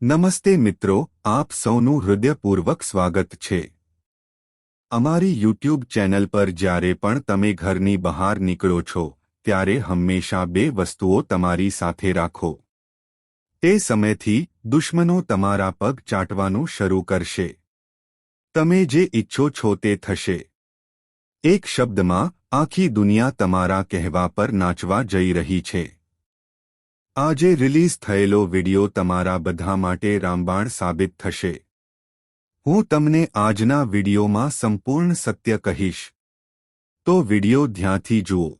નમસ્તે મિત્રો, આપ સૌનું હૃદયપૂર્વક સ્વાગત છે અમારી યુટ્યુબ ચેનલ પર. જ્યારે પણ તમે ઘરની બહાર નીકળો છો ત્યારે હંમેશા બે વસ્તુઓ તમારી સાથે રાખો. તે સમયથી દુશ્મનો તમારા પગ ચાટવાનું શરૂ કરશે. તમે જે ઈચ્છો છો તે થશે. એક શબ્દમાં, આખી દુનિયા તમારા કહેવા પર નાચવા જઈ રહી છે. આજે રિલીઝ થયેલો વિડિયો તમારા બધા માટે રામબાણ સાબિત થશે. હું તમને આજના વિડિયોમાં સંપૂર્ણ સત્ય કહીશ. તો વિડિયો ધ્યાનથી જુઓ.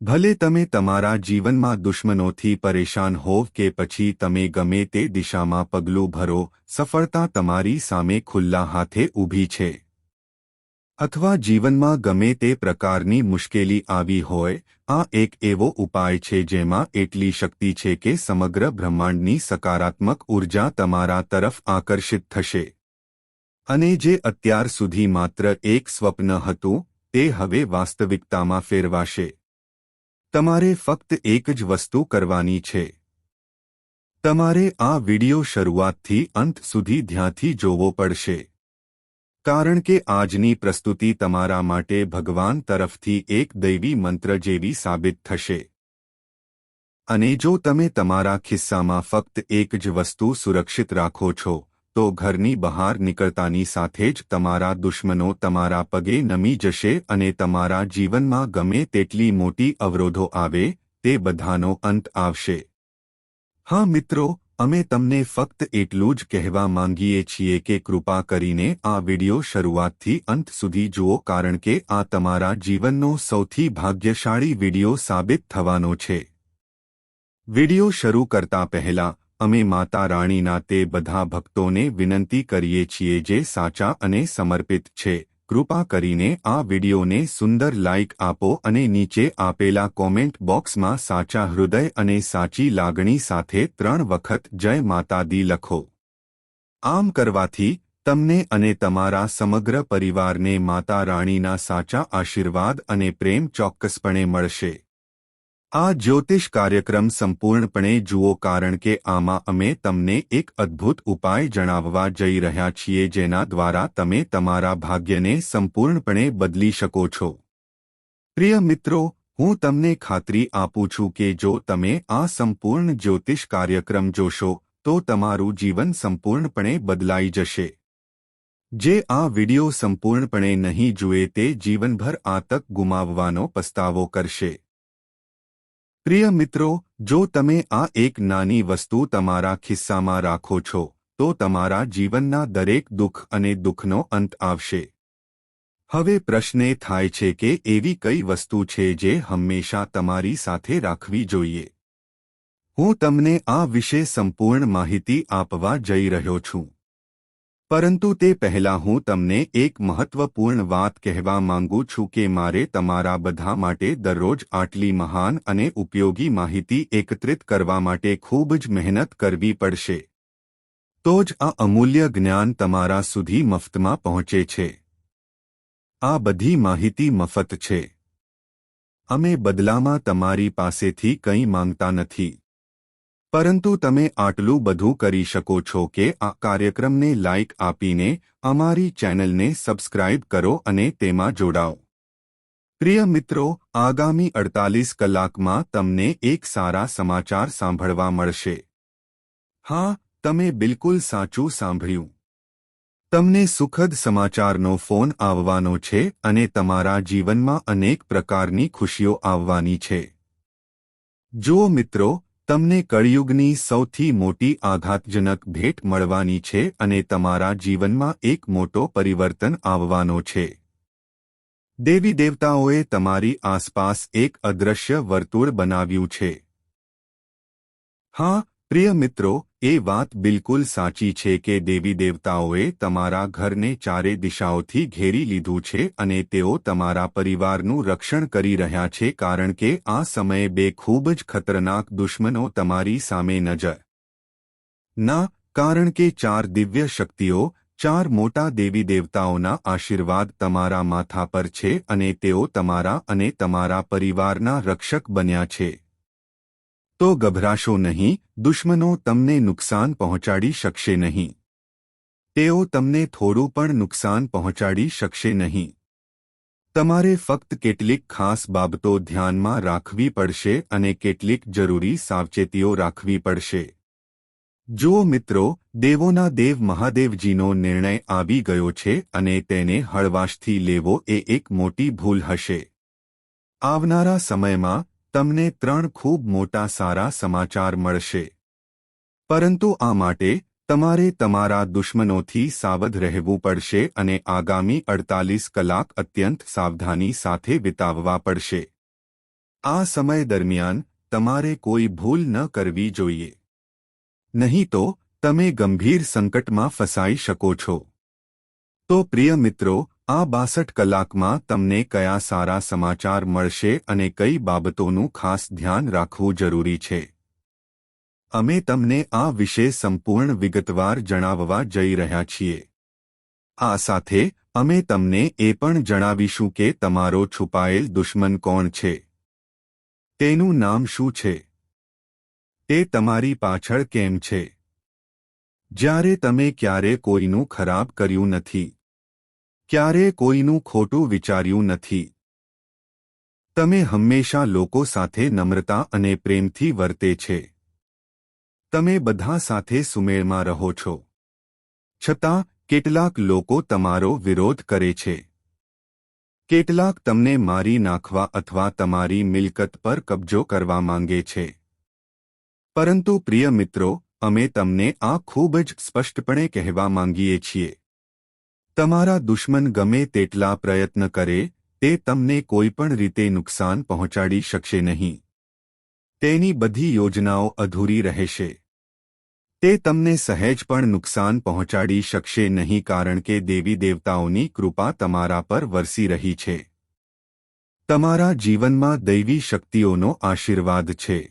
ભલે તમે તમારા જીવનમાં દુશ્મનોથી પરેશાન હોવ કે પછી તમે ગમે તે દિશામાં પગલું ભરો, સફળતા તમારી સામે ખુલ્લા હાથે ઊભી છે. અથવા જીવનમાં ગમે તે પ્રકારની મુશ્કેલી આવી હોય, આ એક એવો ઉપાય છે જેમાં એટલી શક્તિ છે કે સમગ્ર બ્રહ્માંડની સકારાત્મક ઉર્જા તમારા તરફ આકર્ષિત થશે. અને જે અત્યાર સુધી માત્ર એક સ્વપ્ન હતું, તે હવે વાસ્તવિકતામાં ફેરવાશે. તમારે ફક્ત એક જ વસ્તુ કરવાની છે. તમારે આ વિડિયો શરૂઆતથી અંત સુધી ધ્યાનથી જોવો પડશે. કારણ કે આજની પ્રસ્તુતિ તમારા માટે ભગવાન તરફથી એક દૈવી મંત્ર જેવી સાબિત થશે. અને જો તમે તમારા ખિસ્સામાં ફક્ત એક જ વસ્તુ સુરક્ષિત રાખો છો, તો ઘરની બહાર નીકળતાની સાથે જ તમારા દુશ્મનો તમારા પગે નમી જશે અને તમારા જીવનમાં ગમે તેટલી મોટી અવરોધો આવે, તે બધાનો અંત આવશે. હા મિત્રો, અમે તમને ફક્ત એટલું જ કહેવા માંગીએ છીએ કે કૃપા કરીને આ વિડિયો શરૂઆતથી અંત સુધી જુઓ, કારણ કે આ તમારા જીવનનો સૌથી ભાગ્યશાળી વિડિયો સાબિત થવાનો છે. વિડિયો શરૂ કરતા પહેલા, અમે માતા રાણીના તે બધા ભક્તોને વિનંતી કરીએ છીએ જે સાચા અને સમર્પિત છે. કૃપા કરીને આ વિડિયોને સુંદર લાઇક આપો અને નીચે આપેલા કોમેન્ટ બોક્સમાં સાચા હૃદય અને સાચી લાગણી સાથે 3 વખત જય માતા દી લખો. આમ કરવાથી તમને અને તમારા સમગ્ર પરિવારને માતા રાણીના સાચા આશીર્વાદ અને પ્રેમ ચોક્કસપણે મળશે. આ જ્યોતિષ કાર્યક્રમ સંપૂર્ણપણે જુઓ, કારણ કે આમાં અમે તમને એક અદ્ભુત ઉપાય જણાવવા જઈ રહ્યા છીએ જેના દ્વારા તમે તમારા ભાગ્યને સંપૂર્ણપણે બદલી શકો છો. પ્રિય મિત્રો, હું તમને ખાતરી આપું છું કે જો તમે આ સંપૂર્ણ જ્યોતિષ કાર્યક્રમ જોશો, તો તમારું જીવન સંપૂર્ણપણે બદલાઈ જશે. જે આ વિડિયો સંપૂર્ણપણે નહીં જુએ તે જીવનભર આ તક ગુમાવવાનો પસ્તાવો કરશે. પ્રિય મિત્રો, જો તમે આ એક નાની વસ્તુ તમારા ખિસ્સામાં રાખો છો, તો તમારા જીવનના દરેક દુઃખ અને દુઃખનો અંત આવશે. હવે પ્રશ્ન એ થાય છે કે એવી કઈ વસ્તુ છે જે હંમેશા તમારી સાથે રાખવી જોઈએ. હું તમને આ વિશે સંપૂર્ણ માહિતી આપવા જઈ રહ્યો છું. પરંતુ તે પહેલાં હું તમને એક મહત્વપૂર્ણ વાત કહેવા માંગુ છું કે મારે તમારા બધા માટે દરરોજ આટલી મહાન અને ઉપયોગી માહિતી એકત્રિત કરવા માટે ખૂબ જ મહેનત કરવી પડશે. તો જ આ અમૂલ્ય જ્ઞાન તમારા સુધી મફતમાં પહોંચે છે. આ બધી માહિતી મફત છે. અમે બદલામાં તમારી પાસેથી કંઈ માંગતા નથી. પરંતુ તમે આટલું બધું કરી શકો છો કે આ કાર્યક્રમને લાઇક આપીને અમારી ચેનલને સબસ્ક્રાઇબ કરો અને તેમાં જોડાઓ. પ્રિય મિત્રો, આગામી 48 કલાકમાં તમને એક સારા સમાચાર સાંભળવા મળશે. હા, તમે બિલકુલ સાચું સાંભળ્યું. તમને સુખદ સમાચારનો ફોન આવવાનો છે અને તમારા જીવનમાં અનેક પ્રકારની ખુશીઓ આવવાની છે. જુઓ મિત્રો, તમને કળિયુગની સૌથી મોટી આઘાતજનક ભેટ મળવાની છે અને તમારા જીવનમાં એક મોટો પરિવર્તન આવવાનો છે. દેવી દેવતાઓએ તમારી આસપાસ એક અદૃશ્ય વર્તુળ બનાવ્યું છે. હા, પ્રિય મિત્રો, એ વાત બિલકુલ સાચી છે કે દેવી દેવતાઓએ તમારા ઘરને ચારે દિશાઓથી ઘેરી લીધું છે અને તેઓ તમારા પરિવારનું રક્ષણ કરી રહ્યા છે, કારણ કે આ સમયે બે ખૂબ જ ખતરનાક દુશ્મનો તમારી સામે નજર. ના, કારણ કે 4 દિવ્ય શક્તિઓ, 4 મોટા દેવી દેવતાઓના આશીર્વાદ તમારા માથા પર છે અને તેઓ તમારા અને તમારા પરિવારના રક્ષક બન્યા છે. તો ગભરાશો નહીં, દુશ્મનો તમને નુકસાન પહોંચાડી શકશે નહીં. તેઓ તમને થોડું પણ નુકસાન પહોંચાડી શકશે નહીં. તમારે ફક્ત કેટલીક ખાસ બાબતો ધ્યાનમાં રાખવી પડશે અને કેટલીક જરૂરી સાવચેતીઓ રાખવી પડશે. જુઓ મિત્રો, દેવોના દેવ મહાદેવજીનો નિર્ણય આવી ગયો છે અને તેને હળવાશથી લેવો એ એક મોટી ભૂલ હશે. આવનારા સમયમાં તમને 3 ખૂબ મોટા સારા સમાચાર મળશે. પરંતુ આ માટે તમારે તમારા દુશ્મનોથી સાવધ રહેવું પડશે અને આગામી 48 કલાક અત્યંત સાવધાની સાથે વિતાવવા પડશે. આ સમય દરમિયાન તમારે કોઈ ભૂલ ન કરવી જોઈએ. નહીં તો તમે ગંભીર સંકટમાં ફસાઈ શકો છો. તો પ્રિય મિત્રો, આ 62 કલાકમાં તમને કયા સારા સમાચાર મળશે અને કઈ બાબતોનું ખાસ ધ્યાન રાખવું જરૂરી છે? અમે તમને આ વિશે સંપૂર્ણ વિગતવાર જણાવવા જઈ રહ્યા છીએ. આ સાથે અમે તમને એ પણ જણાવીશું કે તમારો છુપાયેલ દુશ્મન કોણ છે, તેનું નામ શું છે, તે તમારી પાછળ કેમ છે. જ્યારે તમે ક્યારે કોઈનું ખરાબ કર્યું નથી, ક્યારે કોઈનું ખોટું વિચાર્યું નથી. તમે હંમેશા લોકો સાથે નમ્રતા અને પ્રેમથી વર્તે છે. તમે બધા સાથે સુમેળમાં રહો છો. છતાં કેટલાક લોકો તમારો વિરોધ કરે છે. કેટલાક તમને મારી નાખવા અથવા તમારી મિલકત પર કબજો કરવા માંગે છે. પરંતુ પ્રિય મિત્રો, અમે તમને આ ખૂબ જ સ્પષ્ટપણે કહેવા માંગીએ છીએ. તમારા દુશ્મન ગમે તેટલા પ્રયત્ન કરે, તે તમને કોઈ પણ રીતે નુકસાન પહોંચાડી શકશે નહીં. તેની બધી યોજનાઓ અધૂરી રહેશે. તે તમને સહેજ પણ નુકસાન પહોંચાડી શકશે નહીં કારણ કે દેવી દેવતાઓની કૃપા તમારા પર વરસી રહી છે. તમારા જીવનમાં દૈવી શક્તિઓનો આશીર્વાદ છે.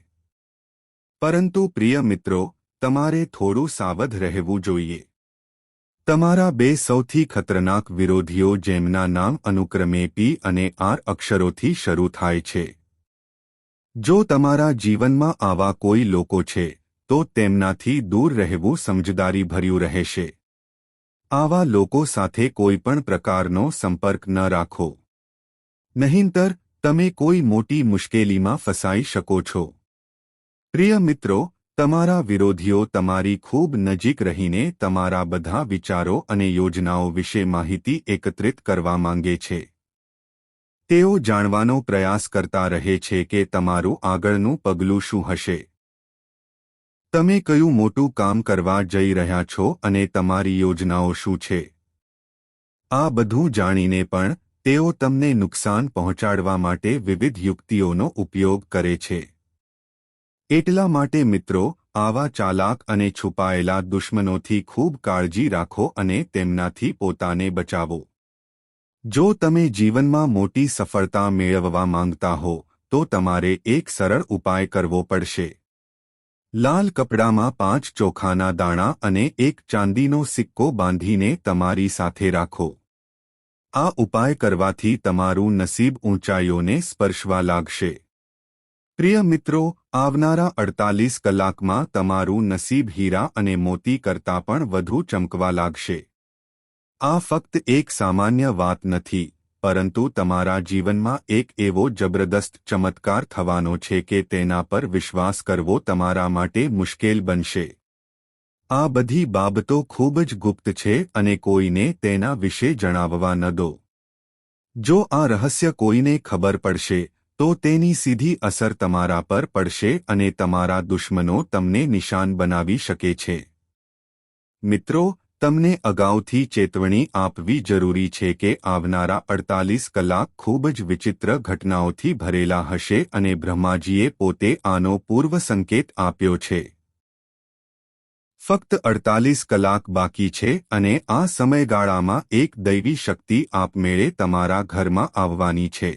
પરંતુ પ્રિય મિત્રો, તમારે થોડું સાવધ રહેવું જોઈએ. તમારા 2 સૌથી ખતરનાક વિરોધીઓ જેમના નામ અનુક્રમે P અને R અક્ષરોથી શરૂ થાય છે. જો તમારા જીવનમાં આવા કોઈ લોકો છે, તો તેમનાથી દૂર રહેવું સમજદારીભર્યું રહેશે. આવા લોકો સાથે કોઈ પણ પ્રકારનો સંપર્ક ન રાખો. નહીંતર તમે કોઈ મોટી મુશ્કેલીમાં ફસાઈ શકો છો. પ્રિય મિત્રો, તમારા વિરોધીઓ તમારી ખૂબ નજીક રહીને તમારા બધા વિચારો અને યોજનાઓ વિશે માહિતી એકત્રિત કરવા માંગે છે. તેઓ જાણવાનો પ્રયાસ કરતા રહે છે કે તમારું આગળનું પગલું શું હશે. તમે કયું મોટું કામ કરવા જઈ રહ્યા છો અને તમારી યોજનાઓ શું છે. આ બધું જાણીને પણ તેઓ તમને નુકસાન પહોંચાડવા માટે વિવિધ યુક્તિઓનો ઉપયોગ કરે છે. એટલા માટે મિત્રો, આવા ચાલાક અને છુપાયેલા દુશ્મનોથી ખૂબ કાળજી રાખો અને તેમનાથી પોતાને બચાવો. જો તમે જીવનમાં મોટી સફળતા મેળવવા માંગતા હો, તો તમારે એક સરળ ઉપાય કરવો પડશે. લાલ કપડામાં 5 ચોખાના દાણા અને 1 ચાંદીનો સિક્કો બાંધીને તમારી સાથે રાખો. આ ઉપાય કરવાથી તમારું નસીબ ઊંચાઈઓને સ્પર્શવા લાગશે. પ્રિય મિત્રો, આવનારા 48 કલાકમાં તમારું નસીબ હીરા અને મોતી કરતાં પણ વધુ ચમકવા લાગશે. આ ફક્ત એક સામાન્ય વાત નથી, પરંતુ તમારા જીવનમાં એક એવો જબરદસ્ત ચમત્કાર થવાનો છે કે તેના પર વિશ્વાસ કરવો તમારા માટે મુશ્કેલ બનશે. આ બધી બાબતો ખૂબ જ ગુપ્ત છે અને કોઈને તેના વિશે જણાવવા ન દો. જો આ રહસ્ય કોઈને ખબર પડશે, તો તેની સીધી અસર તમારા પર પડશે અને તમારા દુશ્મનો તમને નિશાન બનાવી શકે છે. મિત્રો, તમને અગાઉથી ચેતવણી આપવી જરૂરી છે કે આવનારા 48 કલાક ખૂબ જ વિચિત્ર ઘટનાઓથી ભરેલા હશે અને બ્રહ્માજીએ પોતે આનો પૂર્વ સંકેત આપ્યો છે. ફક્ત 48 કલાક બાકી છે અને આ સમયગાળામાં એક દૈવી શક્તિ આપમેળે તમારા ઘરમાં આવવાની છે.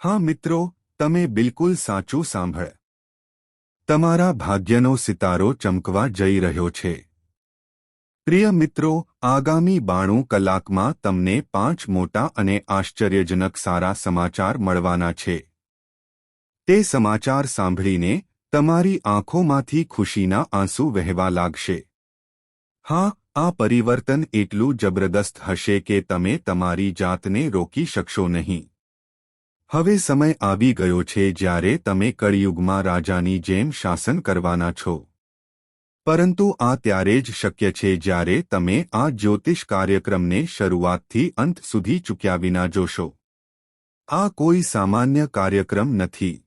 હા મિત્રો, તમે બિલકુલ સાચું સાંભળ. તમારા ભાગ્યનો સિતારો ચમકવા જઈ રહ્યો છે. પ્રિય મિત્રો, આગામી 92 કલાકમાં તમને 5 મોટા અને આશ્ચર્યજનક સારા સમાચાર મળવાના છે. તે સમાચાર સાંભળીને તમારી આંખોમાંથી ખુશીના આંસુ વહેવા લાગશે. હા, આ પરિવર્તન એટલું જબરદસ્ત હશે કે તમે તમારી જાતને રોકી શકશો નહીં. હવે સમય આવી ગયો છે જ્યારે તમે કળિયુગમાં રાજાની જેમ શાસન કરવાના છો. પરંતુ આ ત્યારે જ શક્ય છે જ્યારે તમે આ જ્યોતિષ કાર્યક્રમને શરૂઆતથી અંત સુધી ચૂક્યા વિના જોશો. આ કોઈ સામાન્ય કાર્યક્રમ નથી.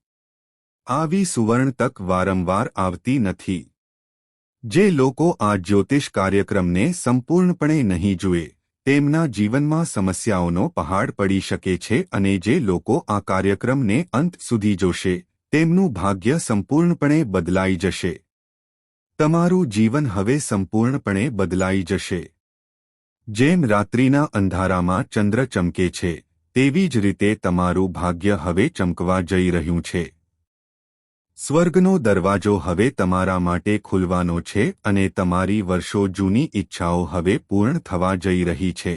આવી સુવર્ણ તક વારંવાર આવતી નથી. જે લોકો આ જ્યોતિષ કાર્યક્રમને સંપૂર્ણપણે નહીં જુએ, તેમના જીવનમાં સમસ્યાઓનો પહાડ પડી શકે છે અને જે લોકો આ કાર્યક્રમને અંત સુધી જોશે, તેમનું ભાગ્ય સંપૂર્ણપણે બદલાઈ જશે. તમારું જીવન હવે સંપૂર્ણપણે બદલાઈ જશે. જેમ રાત્રિના અંધારામાં ચંદ્ર ચમકે છે, તેવી જ રીતે તમારું ભાગ્ય હવે ચમકવા જઈ રહ્યું છે. સ્વર્ગનો દરવાજો હવે તમારા માટે ખુલવાનો છે અને તમારી વર્ષો જૂની ઈચ્છાઓ હવે પૂર્ણ થવા જઈ રહી છે.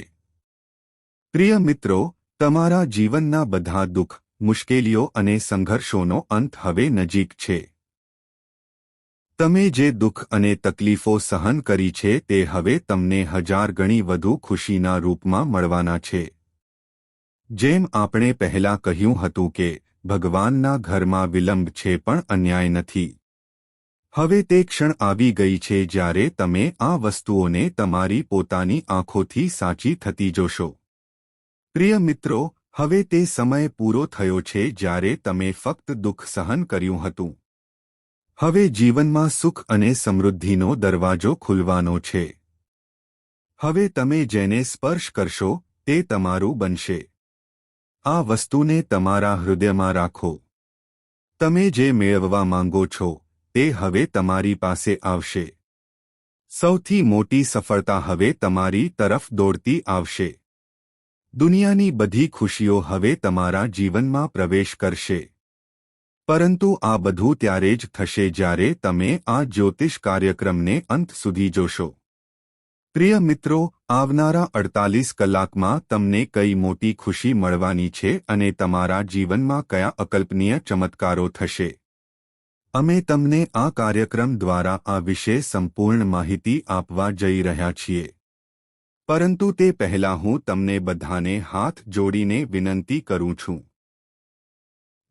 પ્રિય મિત્રો, તમારા જીવનના બધા દુઃખ, મુશ્કેલીઓ અને સંઘર્ષોનો અંત હવે નજીક છે. તમે જે દુઃખ અને તકલીફો સહન કરી છે તે હવે તમને 1000 ગણી વધુ ખુશીના રૂપમાં મળવાના છે. જેમ આપણે પહેલા કહ્યું હતું કે ભગવાનના ઘરમાં વિલંબ છે પણ અન્યાય નથી. હવે તે ક્ષણ આવી ગઈ છે જ્યારે તમે આ વસ્તુઓને તમારી પોતાની આંખોથી સાચી થતી જોશો. પ્રિય મિત્રો, હવે તે સમય પૂરો થયો છે જ્યારે તમે ફક્ત દુઃખ સહન કર્યું હતું. હવે જીવનમાં સુખ અને સમૃદ્ધિનો દરવાજો ખુલવાનો છે. હવે તમે જેને સ્પર્શ કરશો તે તમારું બનશે. આ વસ્તુને તમારા હૃદયમાં રાખો. તમે જે મેળવવા માંગો છો તે હવે તમારી પાસે આવશે. સૌથી મોટી સફળતા હવે તમારી તરફ દોડતી આવશે. દુનિયાની બધી ખુશીઓ હવે તમારા જીવનમાં પ્રવેશ કરશે. પરંતુ આ બધું ત્યારે જ થશે જ્યારે તમે આ જ્યોતિષ કાર્યક્રમને અંત સુધી જોશો. પ્રિય મિત્રો, આવનારા 48 કલાકમાં તમને કઈ મોટી ખુશી મળવાની છે અને તમારા જીવનમાં કયા અકલ્પનીય ચમત્કારો થશે. અમે તમને આ કાર્યક્રમ દ્વારા આ વિશે સંપૂર્ણ માહિતી આપવા જઈ રહ્યા છીએ. પરંતુ તે પહેલાં હું તમને બધાને હાથ જોડીને વિનંતી કરું છું.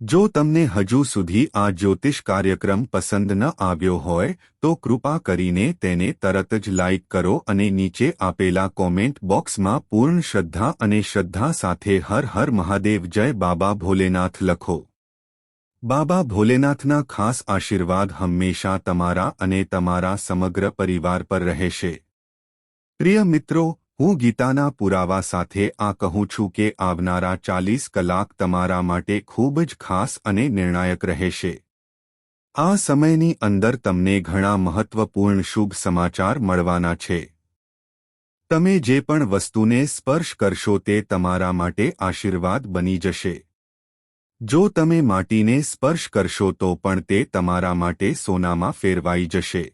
જો તમને હજુ સુધી આ જ્યોતિષ કાર્યક્રમ પસંદ ન આવ્યો હોય તો કૃપા કરીને તેને તરત જ લાઇક કરો અને નીચે આપેલા કોમેન્ટ બોક્સમાં પૂર્ણ શ્રદ્ધા અને શ્રદ્ધા સાથે હર હર મહાદેવ જય બાબા ભોલેનાથ લખો. બાબા ભોલેનાથના ખાસ આશીર્વાદ હંમેશા તમારા અને તમારા સમગ્ર પરિવાર પર રહેશે. પ્રિય મિત્રો, હું ગીતાના પુરાવા સાથે આ કહું છું કે આવનારા 40 કલાક તમારા માટે ખૂબ જ ખાસ અને નિર્ણાયક રહેશે. આ સમયની અંદર તમને ઘણા મહત્વપૂર્ણ શુભ સમાચાર મળવાના છે. તમે જે પણ વસ્તુને સ્પર્શ કરશો તે તમારા માટે આશીર્વાદ બની જશે. જો તમે માટીને સ્પર્શ કરશો તો પણ તે તમારા માટે સોનામાં ફેરવાઈ જશે.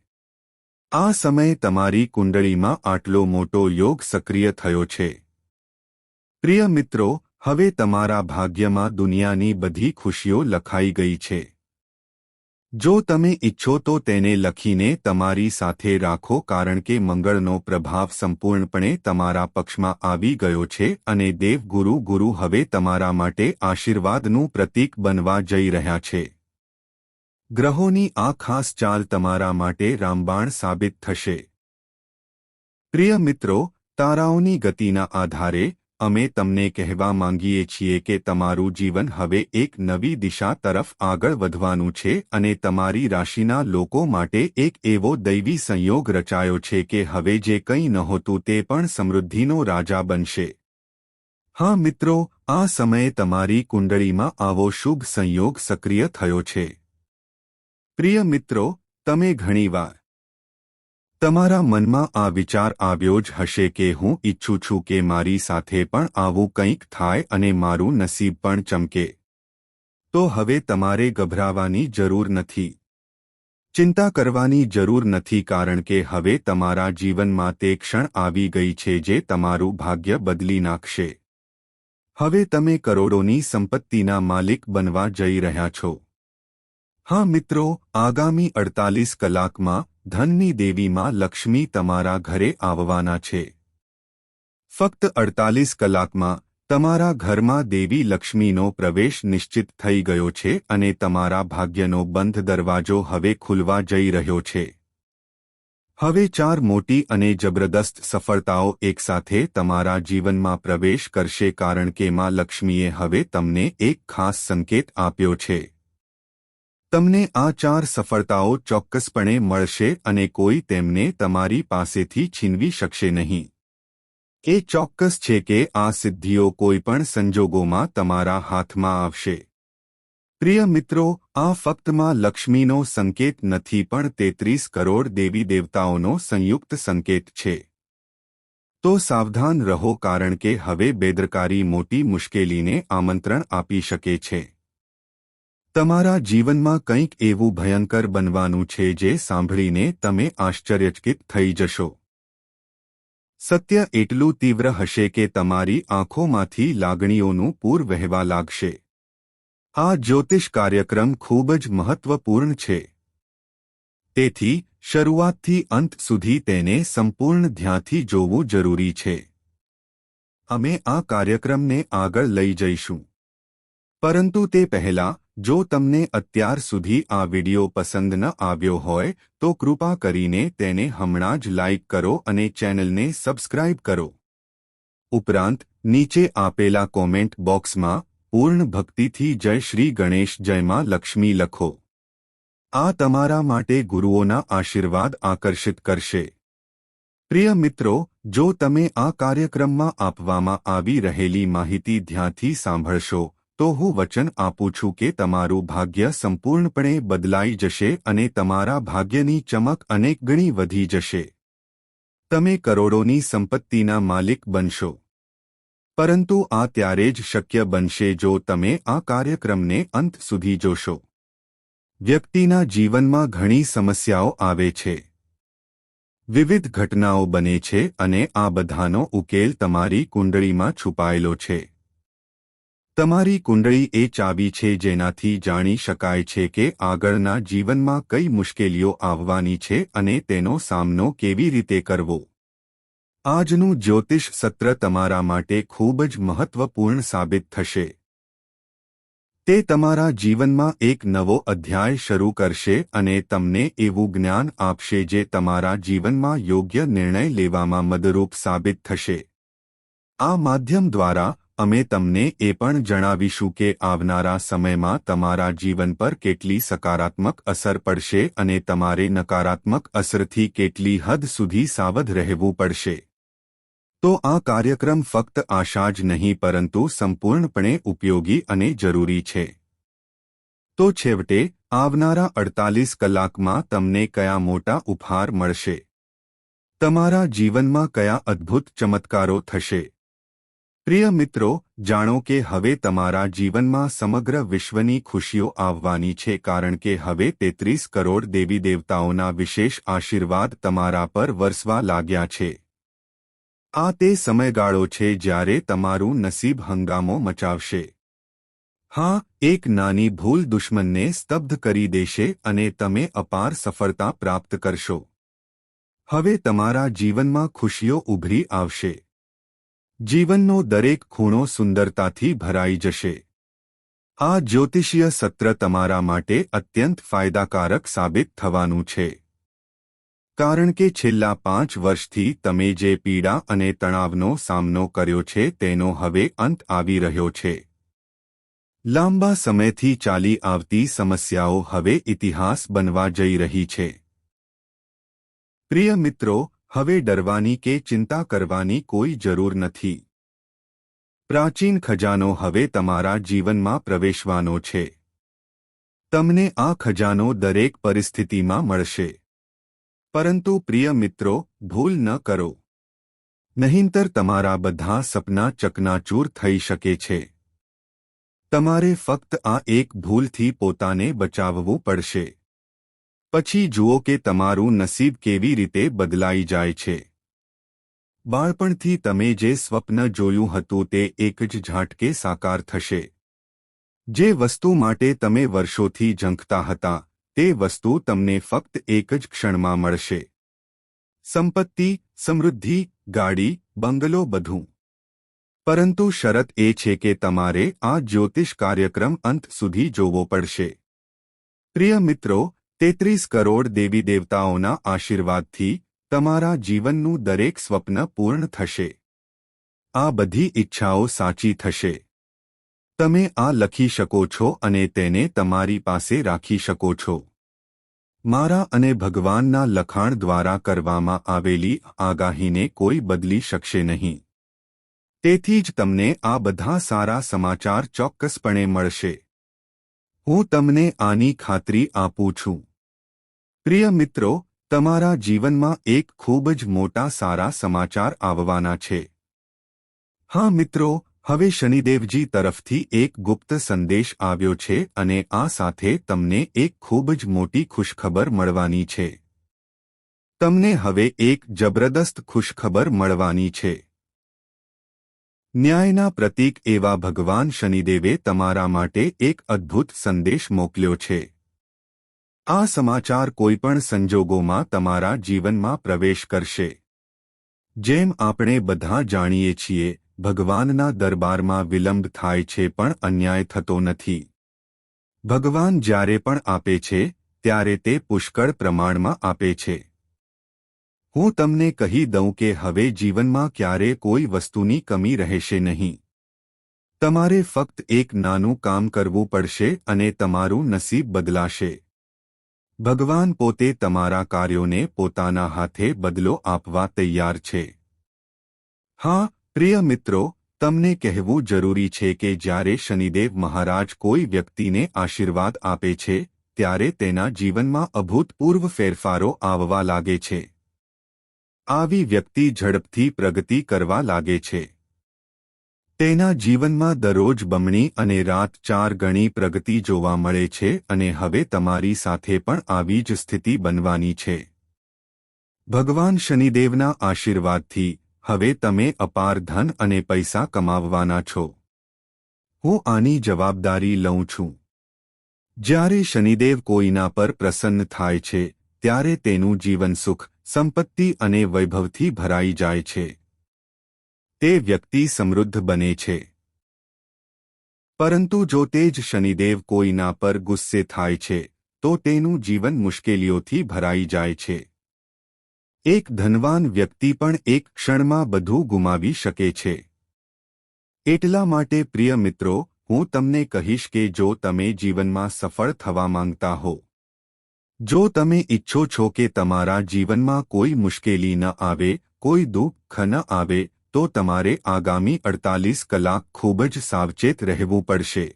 આ સમયે તમારી કુંડળીમાં આટલો મોટો યોગ સક્રિય થયો છે. પ્રિય મિત્રો, હવે તમારા ભાગ્યમાં દુનિયાની બધી ખુશીઓ લખાઈ ગઈ છે. જો તમે ઈચ્છો તો તેને લખીને તમારી સાથે રાખો, કારણ કે મંગળનો પ્રભાવ સંપૂર્ણપણે તમારા પક્ષમાં આવી ગયો છે અને દેવગુરુ ગુરુ હવે તમારા માટે આશીર્વાદનું પ્રતીક બનવા જઈ રહ્યા છે. ગ્રહોની આ ખાસ ચાલ તમારા માટે રામબાણ સાબિત થશે. પ્રિય મિત્રો, તારાઓની ગતિના આધારે અમે તમને કહેવા માંગીએ છીએ કે તમારું જીવન હવે એક નવી દિશા તરફ આગળ વધવાનું છે અને તમારી રાશિના લોકો માટે એક એવો દૈવી સંયોગ રચાયો છે કે હવે જે કંઈ નહોતું તે પણ સમૃદ્ધિનો રાજા બનશે. હા મિત્રો, આ સમયે તમારી કુંડળીમાં આવો શુભ સંયોગ સક્રિય થયો છે. પ્રિય મિત્રો, તમે ઘણીવાર તમારા મનમાં આ વિચાર આવ્યો જ હશે કે હું ઈચ્છું છું કે મારી સાથે પણ આવું કંઈક થાય અને મારું નસીબ પણ ચમકે. તો હવે તમારે ગભરાવાની જરૂર નથી. ચિંતા કરવાની જરૂર નથી, કારણ કે હવે તમારા જીવનમાં તે ક્ષણ આવી ગઈ છે જે તમારું ભાગ્ય બદલી નાખશે. હવે તમે કરોડોની સંપત્તિના માલિક બનવા જઈ રહ્યા છો. હા મિત્રો, આગામી 48 કલાકમાં ધનની દેવી માં લક્ષ્મી તમારા ઘરે આવવાના છે. ફક્ત 48 કલાકમાં તમારા ઘરમાં દેવી લક્ષ્મીનો પ્રવેશ નિશ્ચિત થઈ ગયો છે અને તમારા ભાગ્યનો બંધ દરવાજો હવે ખુલવા જઈ રહ્યો છે. હવે 4 મોટી અને જબરદસ્ત સફળતાઓ એકસાથે તમારા જીવનમાં પ્રવેશ કરશે કારણ કે માં લક્ષ્મીએ હવે તમને એક ખાસ સંકેત આપ્યો છે. તમને આ 4 સફળતાઓ ચોક્કસપણે મળશે અને કોઈ તેમને તમારી પાસેથી છીનવી શકશે નહીં. એ ચોક્કસ છે કે આ સિદ્ધિઓ કોઈપણ સંજોગોમાં તમારા હાથમાં આવશે. પ્રિય મિત્રો, આ ફક્ત માં લક્ષ્મીનો સંકેત નથી પણ 33 કરોડ દેવી દેવતાઓનો સંયુક્ત સંકેત છે. તો સાવધાન રહો કારણ કે હવે બેદરકારી મોટી મુશ્કેલીને આમંત્રણ આપી શકે છે. તમારા જીવનમાં કંઈક એવું ભયંકર બનવાનું છે જે સાંભળીને તમે આશ્ચર્યચકિત થઈ જશો. સત્ય એટલું તીવ્ર હશે કે તમારી આંખોમાંથી લાગણીઓનું પૂર વહેવા લાગશે. આ જ્યોતિષ કાર્યક્રમ ખૂબ જ મહત્વપૂર્ણ છે. તેથી શરૂઆતથી અંત સુધી તેને સંપૂર્ણ ધ્યાનથી જોવું જરૂરી છે. અમે આ કાર્યક્રમને આગળ લઈ જઈશું. પરંતુ તે પહેલાં, જો તમને અત્યાર સુધી આ વિડિયો પસંદ ન આવ્યો હોય તો કૃપા કરીને તેને હમણાં જ લાઇક કરો અને ચેનલને સબસ્ક્રાઇબ કરો. ઉપરાંત નીચે આપેલા કોમેન્ટ બોક્સમાં પૂર્ણ ભક્તિથી જય શ્રી ગણેશ જય માં લક્ષ્મી લખો. આ તમારા માટે ગુરુઓના આશીર્વાદ આકર્ષિત કરશે. પ્રિય મિત્રો, જો તમે આ કાર્યક્રમમાં આપવામાં આવી રહેલી માહિતી ધ્યાનથી સાંભળશો તો હું વચન આપું છું કે તમારું ભાગ્ય સંપૂર્ણપણે બદલાઈ જશે અને તમારા ભાગ્યની ચમક અનેક ગણી વધી જશે. તમે કરોડોની સંપત્તિના માલિક બનશો. પરંતુ આ ત્યારે જ શક્ય બનશે જો તમે આ કાર્યક્રમને અંત સુધી જોશો. વ્યક્તિના જીવનમાં ઘણી સમસ્યાઓ આવે છે. વિવિધ ઘટનાઓ બને છે અને આ બધાનો ઉકેલ તમારી કુંડળીમાં છુપાયેલો છે. તમારી કુંડળી એ ચાવી છે જેનાથી જાણી શકાય છે કે આગળના જીવનમાં કઈ મુશ્કેલીઓ આવવાની છે અને તેનો સામનો કેવી રીતે કરવો. આજનું જ્યોતિષ સત્ર તમારા માટે ખૂબ જ મહત્વપૂર્ણ સાબિત થશે. તે તમારા જીવનમાં એક નવો અધ્યાય શરૂ કરશે અને તમને એવું જ્ઞાન આપશે જે તમારા જીવનમાં યોગ્ય નિર્ણય લેવામાં મદદરૂપ સાબિત થશે. આ માધ્યમ દ્વારા અમે તમને એ પણ જણાવીશું કે આવનારા સમયમાં તમારા જીવન પર કેટલી સકારાત્મક અસર પડશે અને તમારે નકારાત્મક અસરથી કેટલી હદ સુધી સાવધ રહેવું પડશે. તો આ કાર્યક્રમ ફક્ત આશા જ નહીં પરંતુ સંપૂર્ણપણે ઉપયોગી અને જરૂરી છે. તો છેવટે, આવનારા 48 કલાકમાં તમને કયા મોટા ઉપહાર મળશે? તમારા જીવનમાં કયા અદ્ભુત ચમત્કારો થશે? પ્રિય મિત્રો, જાણો કે હવે તમારા જીવનમાં સમગ્ર વિશ્વની ખુશીઓ આવવાની છે કારણ કે હવે 33 કરોડ દેવી દેવતાઓના વિશેષ આશીર્વાદ તમારા પર વરસવા લાગ્યા છે. આ તે સમયગાળો છે જ્યારે તમારું નસીબ હંગામો મચાવશે. હા, એક નાની ભૂલ દુશ્મનને સ્તબ્ધ કરી દેશે અને તમે અપાર સફળતા પ્રાપ્ત કરશો. હવે તમારા જીવનમાં ખુશીઓ ઉભરી આવશે. જીવનનો દરેક ખૂણો સુંદરતાથી ભરાઈ જશે. આ જ્યોતિષીય સત્ર તમારા માટે અત્યંત ફાયદાકારક સાબિત થવાનું છે. કારણ કે છેલ્લા 5 વર્ષથી તમે જે પીડા અને તણાવનો સામનો કર્યો છે તેનો હવે અંત આવી રહ્યો છે. લાંબા સમયથી ચાલી આવતી સમસ્યાઓ હવે ઇતિહાસ બનવા જઈ રહી છે. પ્રિય મિત્રો, હવે ડરવાની કે ચિંતા કરવાની કોઈ જરૂર નથી. પ્રાચીન ખજાનો હવે તમારા જીવનમાં પ્રવેશવાનો છે. તમને આ ખજાનો દરેક પરિસ્થિતિમાં મળશે. પરંતુ પ્રિય મિત્રો, ભૂલ ન કરો. નહીંતર તમારા બધા સપના ચકનાચૂર થઈ શકે છે. તમારે ફક્ત આ એક ભૂલથી પોતાને બચાવવું પડશે. પછી જુઓ કે તમારું નસીબ કેવી રીતે બદલાઈ જાય છે. બાળપણથી તમે જે સ્વપ્ન જોયું હતું તે એક જ ઝાટકે સાકાર થશે. જે વસ્તુ માટે તમે વર્ષોથી ઝંખતા હતા તે વસ્તુ તમને ફક્ત એક જ ક્ષણમાં મળશે. સંપત્તિ, સમૃદ્ધિ, ગાડી, બંગલો બધું. પરંતુ શરત એ છે કે તમારે આ જ્યોતિષ કાર્યક્રમ અંત સુધી જોવો પડશે. પ્રિય મિત્રો, 33 કરોડ દેવી દેવતાઓના આશીર્વાદથી તમારા જીવનનું દરેક સ્વપ્ન પૂર્ણ થશે. આ બધી ઈચ્છાઓ સાચી થશે. તમે આ લખી શકો છો અને તેને તમારી પાસે રાખી શકો છો. મારા અને ભગવાનના લખાણ દ્વારા કરવામાં આવેલી આગાહીને કોઈ બદલી શકશે નહીં. તેથી જ તમને આ બધા સારા સમાચાર ચોક્કસપણે મળશે. હું તમને આની ખાતરી આપું છું. પ્રિય મિત્રો, તમારા જીવનમાં એક ખૂબ જ મોટા સારા સમાચાર આવવાના છે. હા મિત્રો, હવે શનિદેવજી તરફથી એક ગુપ્ત સંદેશ આવ્યો છે અને આ સાથે તમને એક ખૂબ જ મોટી ખુશખબર મળવાની છે. તમને હવે એક જબરદસ્ત ખુશખબર મળવાની છે. ન્યાયના પ્રતીક એવા ભગવાન શનિદેવે તમારા માટે એક અદ્ભુત સંદેશ મોકલ્યો છે. આ સમાચાર કોઈપણ સંજોગોમાં તમારા જીવનમાં પ્રવેશ કરશે. જેમ આપણે બધા જાણીએ છીએ, ભગવાનના દરબારમાં વિલંબ થાય છે પણ અન્યાય થતો નથી. ભગવાન જ્યારે પણ આપે છે ત્યારે તે પુષ્કળ પ્રમાણમાં આપે છે. હું તમને કહી દઉં કે હવે જીવનમાં ક્યારે કોઈ વસ્તુની કમી રહેશે નહીં. તમારે ફક્ત એક નાનું કામ કરવું પડશે અને તમારું નસીબ બદલાશે. ભગવાન પોતે તમારા કાર્યોને પોતાના હાથે બદલો આપવા તૈયાર છે. હા, પ્રિય મિત્રો, તમને કહેવું જરૂરી છે કે જ્યારે શનિદેવ મહારાજ કોઈ વ્યક્તિને આશીર્વાદ આપે છે ત્યારે તેના જીવનમાં અભૂતપૂર્વ ફેરફારો આવવા લાગે છે. આવી વ્યક્તિ ઝડપથી પ્રગતિ કરવા લાગે છે. તેના જીવનમાં દરરોજ બમણી અને રાત 4 ગણી પ્રગતિ જોવા મળે છે અને હવે તમારી સાથે પણ આવી જ સ્થિતિ બનવાની છે. ભગવાન શનિદેવના આશીર્વાદથી હવે તમે અપાર ધન અને પૈસા કમાવવાના છો. હું આની જવાબદારી લઉં છું. જ્યારે શનિદેવ કોઈના પર પ્રસન્ન થાય છે ત્યારે તેનું જીવન સુખ, સંપત્તિ અને વૈભવથી ભરાઈ જાય છે. તે વ્યક્તિ સમૃદ્ધ બને છે. પરંતુ જો તે જ શનિદેવ કોઈના પર ગુસ્સે થાય છે તો તેનું જીવન મુશ્કેલીઓથી ભરાઈ જાય છે. એક ધનવાન વ્યક્તિ પણ એક ક્ષણમાં બધું ગુમાવી શકે છે. એટલા માટે પ્રિય મિત્રો, હું તમને કહીશ કે જો તમે જીવનમાં સફળ થવા માંગતા હો, જો તમે ઈચ્છો છો કે તમારા જીવનમાં કોઈ મુશ્કેલી ન આવે, કોઈ દુઃખ ન આવે, તો તમારે આગામી 48 કલાક ખૂબ જ સાવચેત રહેવું પડશે.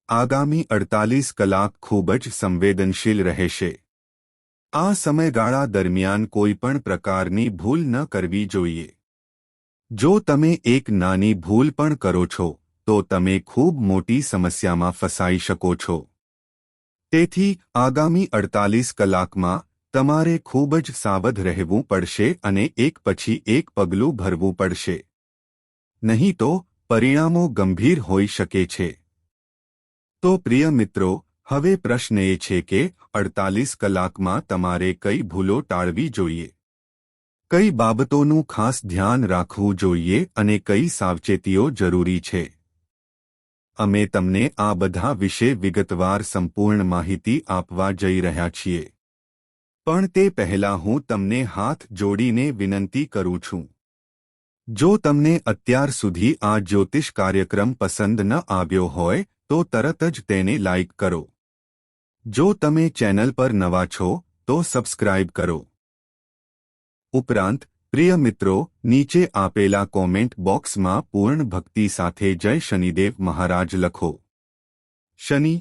આગામી 48 કલાક ખૂબ જ સંવેદનશીલ રહેશે. આ સમયગાળા દરમિયાન કોઈ પણ પ્રકારની ભૂલ ન કરવી જોઈએ. જો તમે એક નાની ભૂલ પણ કરો છો તો તમે ખૂબ મોટી સમસ્યામાં ફસાઈ શકો છો. તેથી આગામી 48 કલાકમાં તમારે ખૂબ જ સાવધ રહેવું પડશે અને એક પછી એક પગલું ભરવું પડશે. નહીં તો પરિણામો ગંભીર હોઈ શકે છે. તો પ્રિય મિત્રો, હવે પ્રશ્ન એ છે કે 48 કલાકમાં તમારે કઈ ભૂલો ટાળવી જોઈએ, કઈ બાબતોનું ખાસ ધ્યાન રાખવું જોઈએ અને કઈ સાવચેતીઓ જરૂરી છે. અમે તમને આ બધા વિશે વિગતવાર સંપૂર્ણ માહિતી આપવા જઈ રહ્યા છીએ. પણ તે પહેલાં હું તમને હાથ જોડીને વિનંતી કરું છું. જો તમને અત્યાર સુધી આ જ્યોતિષ કાર્યક્રમ પસંદ ન આવ્યો હોય તો તરત જ તેને લાઇક કરો. જો તમે ચેનલ પર નવા છો તો સબસ્ક્રાઇબ કરો. ઉપરાંત પ્રિય મિત્રો, નીચે આપેલા કોમેન્ટ બોક્સમાં પૂર્ણ ભક્તિ સાથે જય શનિદેવ મહારાજ લખો. શનિ